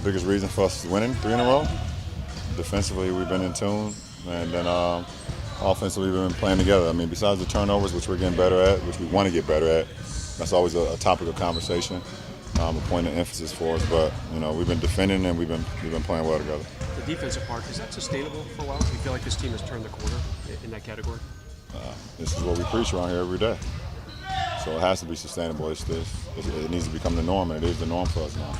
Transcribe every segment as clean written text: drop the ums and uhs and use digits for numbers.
biggest reason for us winning 3 in a row. Defensively, we've been in tune, and then offensively, we've been playing together. I mean, besides the turnovers, which we're getting better at, which we want to get better at, that's always a topic of conversation, a point of emphasis for us. But we've been defending and we've been playing well together. The defensive part, is that sustainable for a while? Do you feel like this team has turned the corner in that category? This is what we preach around here every day. So it has to be sustainable. It needs to become the norm, and it is the norm for us now.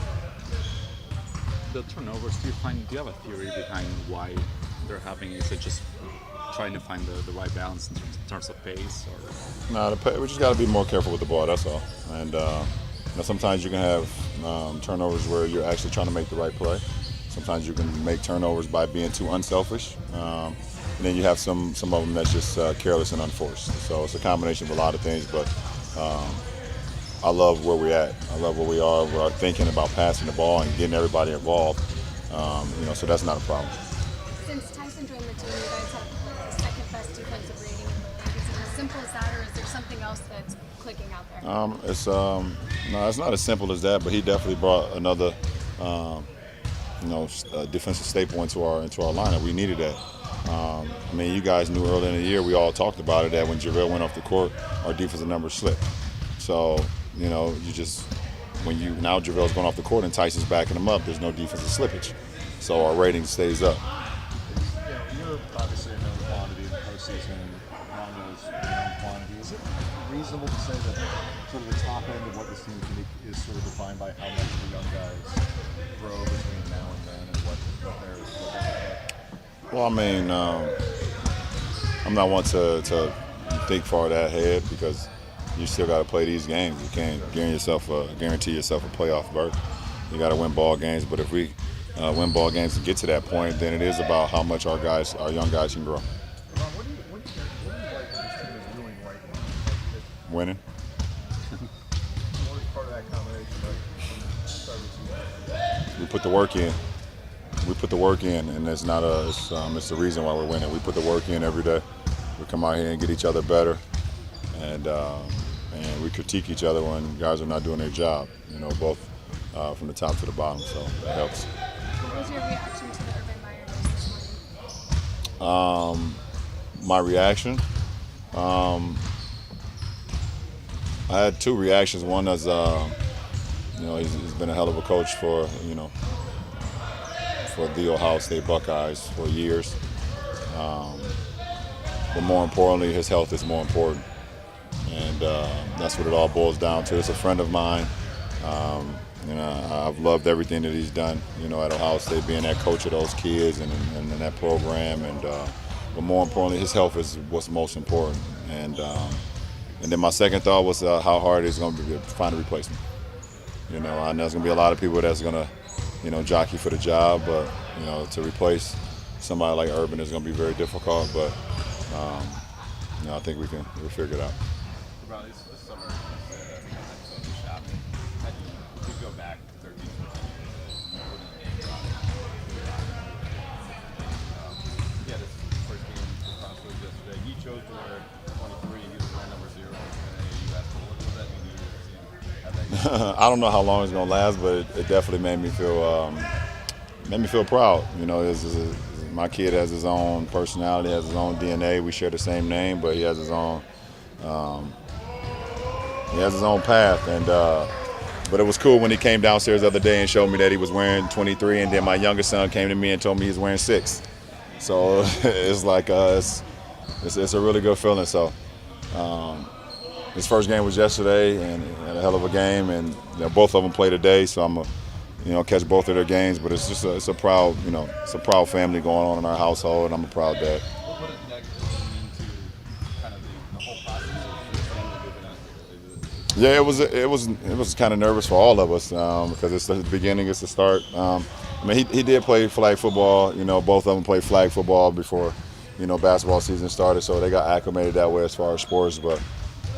The turnovers, do you have a theory behind why they're happening? Is it just trying to find the right balance in terms of pace? Or? No, we just got to be more careful with the ball, that's all. And sometimes you can have turnovers where you're actually trying to make the right play. Sometimes you can make turnovers by being too unselfish. And then you have some of them that's just careless and unforced. So it's a combination of a lot of things, but I love where we're at. I love where we are. We're thinking about passing the ball and getting everybody involved. So that's not a problem. Since Tyson joined the team, you guys have the second best defensive rating in the league. Is it as simple as that, or is there something else that's clicking out there? No, it's not as simple as that, but he definitely brought another defensive staple into our lineup. We needed that. You guys knew early in the year, we all talked about it, that when JaVale went off the court, our defensive numbers slipped. So, now JaVale's going off the court and Tyson's backing him up, there's no defensive slippage. So our rating stays up. Yeah, you're obviously a known quantity in the postseason. Rondo's a known quantity. Is it reasonable to say that sort of the top end of what this team can be is sort of defined by how much the young guys grow between now and then and what they're Well, I'm not one to think far that ahead because you still got to play these games. You can't guarantee yourself a playoff berth. You got to win ball games. But if we win ball games to get to that point, then it is about how much our young guys can grow. What do you like this team is doing right now? Winning. What is part of that combination? We put the work in. And it's not it's the reason why we're winning. We put the work in every day. We come out here and get each other better, and we critique each other when guys are not doing their job. Both from the top to the bottom. So that helps. What was your reaction to the Urban Meyer news this morning? My reaction. I had two reactions. One is, he's been a hell of a coach for the Ohio State Buckeyes for years. But more importantly, his health is more important. And that's what it all boils down to. It's a friend of mine. I've loved everything that he's done, at Ohio State, being that coach of those kids and in that program. But more importantly, his health is what's most important. And then my second thought was how hard it's going to be to find a replacement. I know there's going to be a lot of people that's going to, jockey for the job, but to replace somebody like Urban is going to be very difficult. But I think we'll figure it out. LeBron, this summer has so shopping. How do you go back 13, 14? Yeah, this first game for Crossroads yesterday. You chose to wear 23, and you was wearing number 0. And you asked, what does that mean to you to see him have that? I don't know how long it's going to last, but it definitely made me feel proud. My kid has his own personality, has his own DNA. We share the same name, but he has his own path. And but it was cool when he came downstairs the other day and showed me that he was wearing 23, and then my youngest son came to me and told me he's wearing 6. So it's like it's a really good feeling. So his first game was yesterday, and had a hell of a game, and both of them play today. So I'm catch both of their games, but it's just it's a proud family going on in our household, and I'm a proud dad. What did that mean to kind of the whole process of your family moving out? Yeah, it was kind of nervous for all of us because it's the beginning, it's the start. He did play flag football. Both of them played flag football before basketball season started, so they got acclimated that way as far as sports. But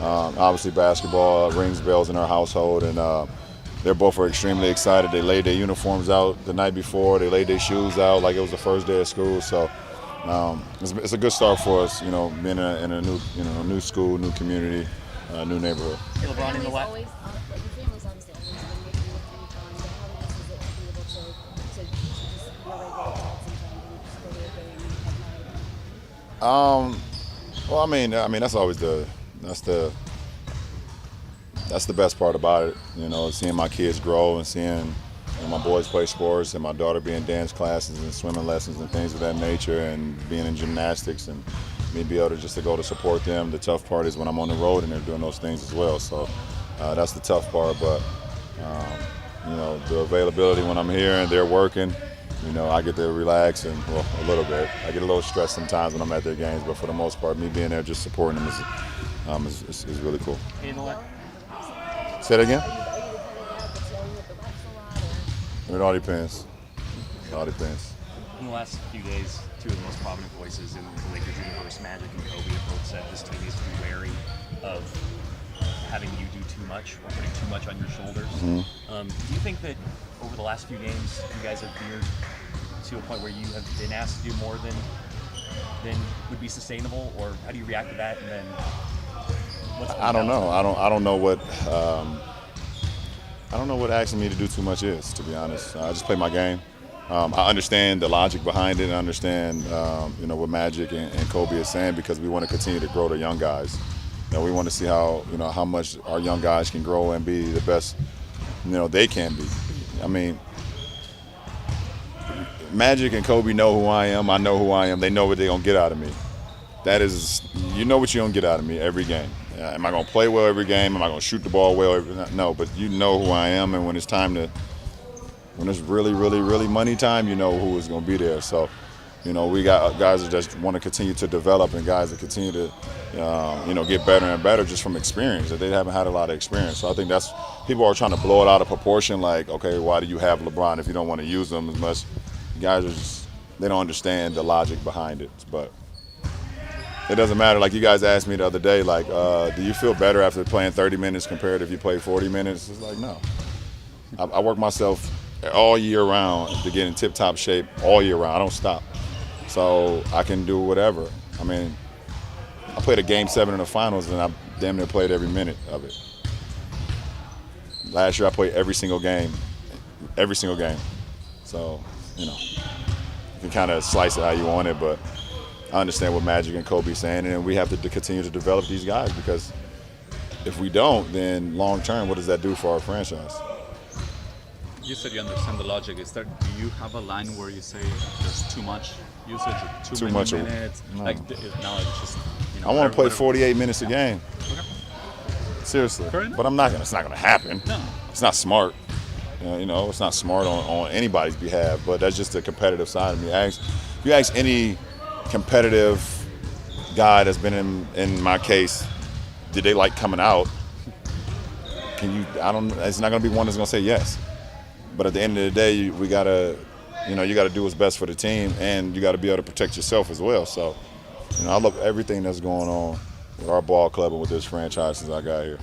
obviously basketball rings bells in our household, and they both were extremely excited. They laid their uniforms out the night before. They laid their shoes out like it was the first day of school. So it's a good start for us, being in a new, new school, new community, new neighborhood. Your family's obviously always been making it for you, John, but how nice is it to be able to Well, I mean that's the that's the best part about it. Seeing my kids grow and seeing my boys play sports and my daughter be in dance classes and swimming lessons and things of that nature and being in gymnastics and me be able to just to go to support them. The tough part is when I'm on the road and they're doing those things as well. So that's the tough part. But the availability when I'm here and they're working, I get to relax and a little bit. I get a little stressed sometimes when I'm at their games, but for the most part, me being there just supporting them is really cool. Handle it. Say that again. Are you the kind of dad that's yelling at the refs a lot, or? It all depends. It all depends. In the last few days, two of the most prominent voices in the Lakers universe, Magic and Kobe, have both said this team needs to be wary of having you do too much or putting too much on your shoulders. Do you think that over the last few games, you guys have veered to a point where you have been asked to do more than would be sustainable, or how do you react to that? And then I don't know. I don't know what asking me to do too much is, to be honest. I just play my game. I understand the logic behind it, and I understand what Magic and Kobe is saying, because we want to continue to grow the young guys. We want to see how much our young guys can grow and be the best they can be. I mean, Magic and Kobe know who I am. I know who I am. They know what they're gonna get out of me. That is, what you're gonna get out of me every game. Am I gonna play well every game? Am I gonna shoot the ball well? No, but you know who I am, and when it's time when it's really, really, really money time, you know who is gonna be there. So, we got guys that just want to continue to develop, and guys that continue to, get better and better just from experience. That they haven't had a lot of experience. So I think that's, people are trying to blow it out of proportion. Like, okay, why do you have LeBron if you don't want to use them as much? Guys are just, they don't understand the logic behind it. But it doesn't matter. Like, you guys asked me the other day, like, do you feel better after playing 30 minutes compared to if you played 40 minutes? It's like, no. I work myself all year round to get in tip-top shape all year round. I don't stop. So I can do whatever. I mean, I played a Game 7 in the finals, and I damn near played every minute of it. Last year I played every single game. So, you can kind of slice it how you want it, but I understand what Magic and Kobe are saying, and we have to continue to develop these guys, because if we don't, then long term, what does that do for our franchise? You said you understand the logic. Do you have a line where you say there's too much usage or too many much minutes? No. Now it's just, I want to play whatever. 48 minutes a game. Okay. Seriously. Fair enough. But it's not going to happen. No. It's not smart. It's not smart on anybody's behalf, but that's just the competitive side of me. If you ask any competitive guy that's been in my case, did they like coming out? It's not going to be one that's going to say yes. But at the end of the day, we gotta, you gotta do what's best for the team, and you gotta be able to protect yourself as well. So, I love everything that's going on with our ball club and with this franchise since I got here.